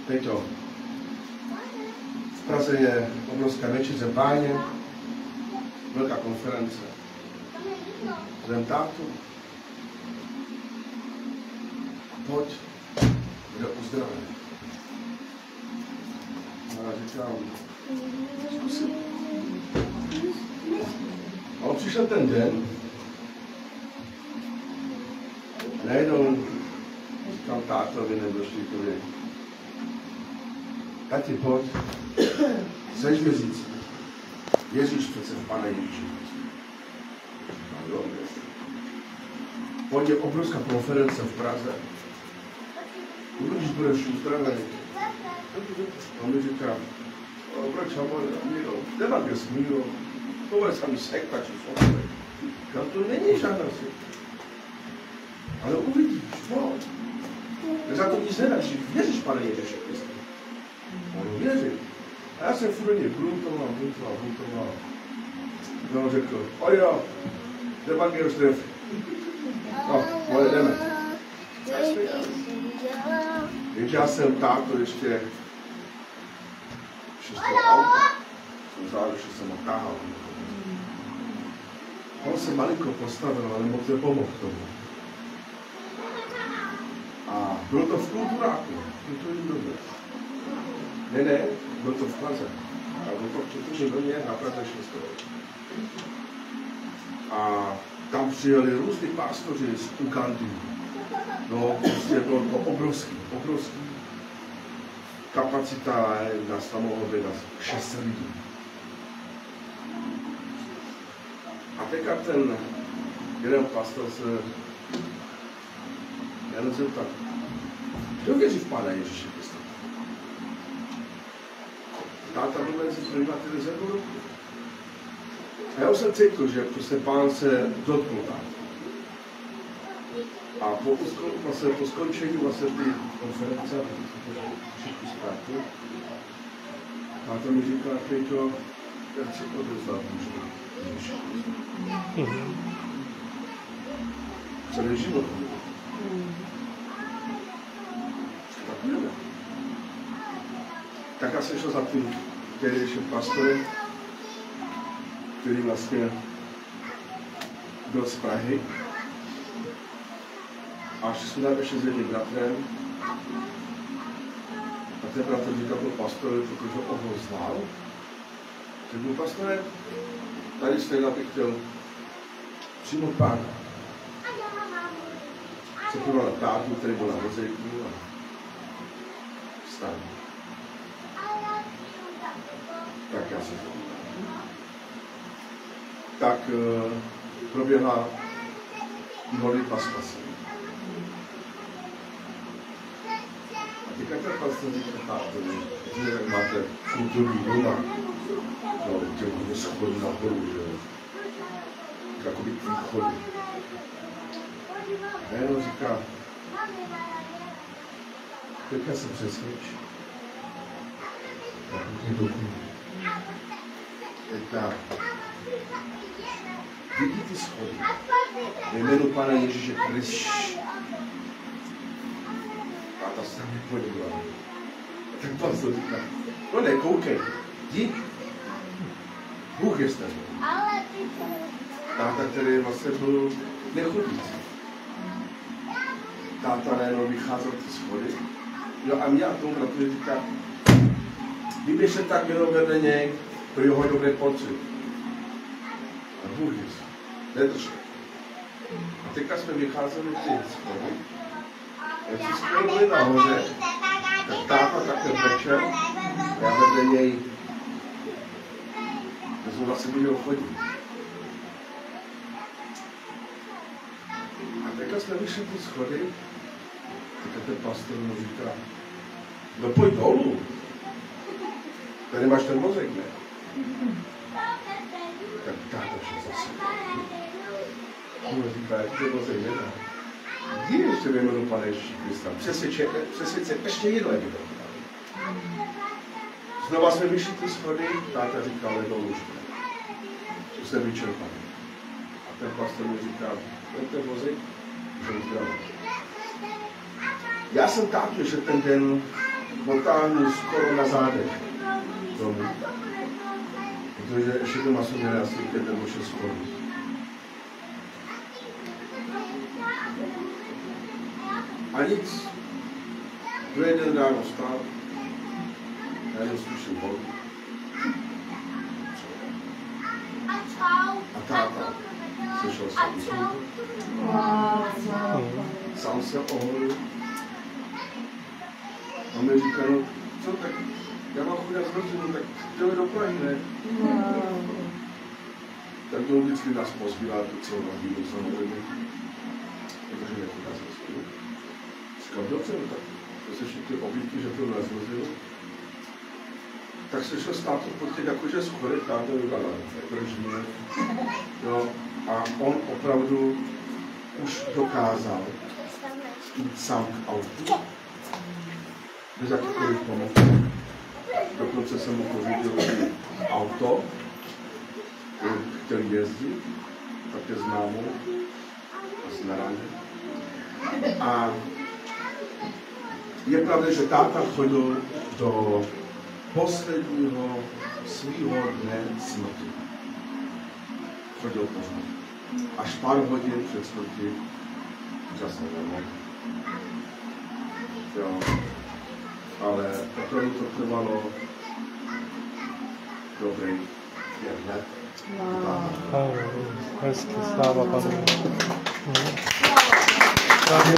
Peťo, v Praze je obrovská večeře Páně, velká konference. Zvem tátu. Pojď, bude uzdravený. A já říkám, zkusím. A on přišel ten den, najednou říkám tátovi nebo Štíkovi, tati, pojď, chceš mi říct, Ježíš přece v Pane Ježíši. Pojď, je obrovská konference v Praze. Když budeš uzdravený. On mi říká, proč Amiro, nemá kde smíru, to bude sami sekta, či jsou. To není žádná sekta. Ale uvidíš, pojď. Za to nic nedá, že věříš, Pane Ježíši Kriste. On věří. A já jsem furt něj bluntoval. No, on řekl, jo, Evangelius Dev. No, jdeme. Jenže já jsem táto ještě 6. auta. Jsem zároveň, že jsem ho táhal. On se malinko postavil, ale moc nepomohl tomu. A bylo to v kulturáku, kulturní době. Ne, bylo to v Praze. A bylo to v kulturní domě na Praze 6. A tam přijeli různý pastoři z Ugandy. No, prostě bylo to obrovský. Kapacita nás tam mohlo být 600 lidí. A teďka ten jeden pastor se jenom zeptal, kdo věří v Pána Ježíše Krista? Táta byl mezi prvníma tedy zemlou. A já už jsem cítil, že prostě Pán se dotknul táta. A po skončení ty konference, všichni zprávky, táta mi říká, Peťo, já chci odevzdat Ježíše Krista. Celý život. Tak já jsem šel za tím tehdejším pastorem, který vlastně byl z Prahy. A šli jsme tam ještě s jedním bratrem. A ten bratr říkal byl pastorovi, protože on ho znal. Řekl byl pastorem, tady stejně bych chtěl přijmout Pána. Se podíval na tátu, který byl na vozejku a vstal. Tak já jsem to tak proběhla modlitba spasení. A teďka ten pastor říká tátovi, že máte kulturní doma, no, těm schodů nahoru, že jakoby průchody. A jenom říká, teďka se přesvědč. Teďka vidí ty schody. Ve jménu Pána Ježíše Krista. A ta se mi podívala. A ten pastor říká, no nekoukej, jdi. Bůh je s tebou. Táta, který vlastně byl nechodící. Táta najednou vycházel ty schody. Jo, a mě a tomu bratru říká, kdyby se tak jenom vedle něj, to jeho dobré pocit. A Bůh je s nedržte. A teďka jsme vycházeli ty schody. Jak si skoro byli nahoře, tak táta takhle večer, já vedle něj, to jsme vlastně byli chodit. A teďka jsme vyšli ty schody, teďka ten pastor mu říká, no pojď dolů, tady máš ten mozek, ne? Tak táta šel zase. On říká, jak to mozek nedá. Jdi ještě ve jménu Pana Ježíše Krista, přesvědč se ještě jedno, jak to. Znova jsme vyšli ty schody, táta říkal, jednou lůžku. To jsem vyčerpal. A ten pastor mi říká, ten vozík, že udělal. Já jsem tátu, že ten den motáhnu skoro na zádech domů. Protože ještě doma jsou měli asi 5 nebo 6 schodů. A nic. Druhý den ráno vstal, já jenom slyším vodu. A táta slyšel jsem sám se oholil. A mi říká, no co tak, já mám chuť na zmrzlinu, tak jdeme do Prahy, ne? Tak to vždycky nás pozbírá celou nabídku samozřejmě, protože nechutí na zmrzlinu. Říkám, dobře, no tak to se všechny objídky, že to nezmrzlinu. Tak se šel stát podtět jakože skoro táto vydala, držíme. Jo, a on opravdu už dokázal jít sám k autu, bez jakýkoliv pomoci. Dokonce jsem mu pořídil auto, který jezdí, také známou, asi na ráně. A je pravda, že táta chodil do posledního svýho dne smrti. Chodil pořád. Až pár hodin před smrti čas nemohl. Jo. Ale opravdu to trvalo dobrý 5 let. Hezky, sláva Panu. Právě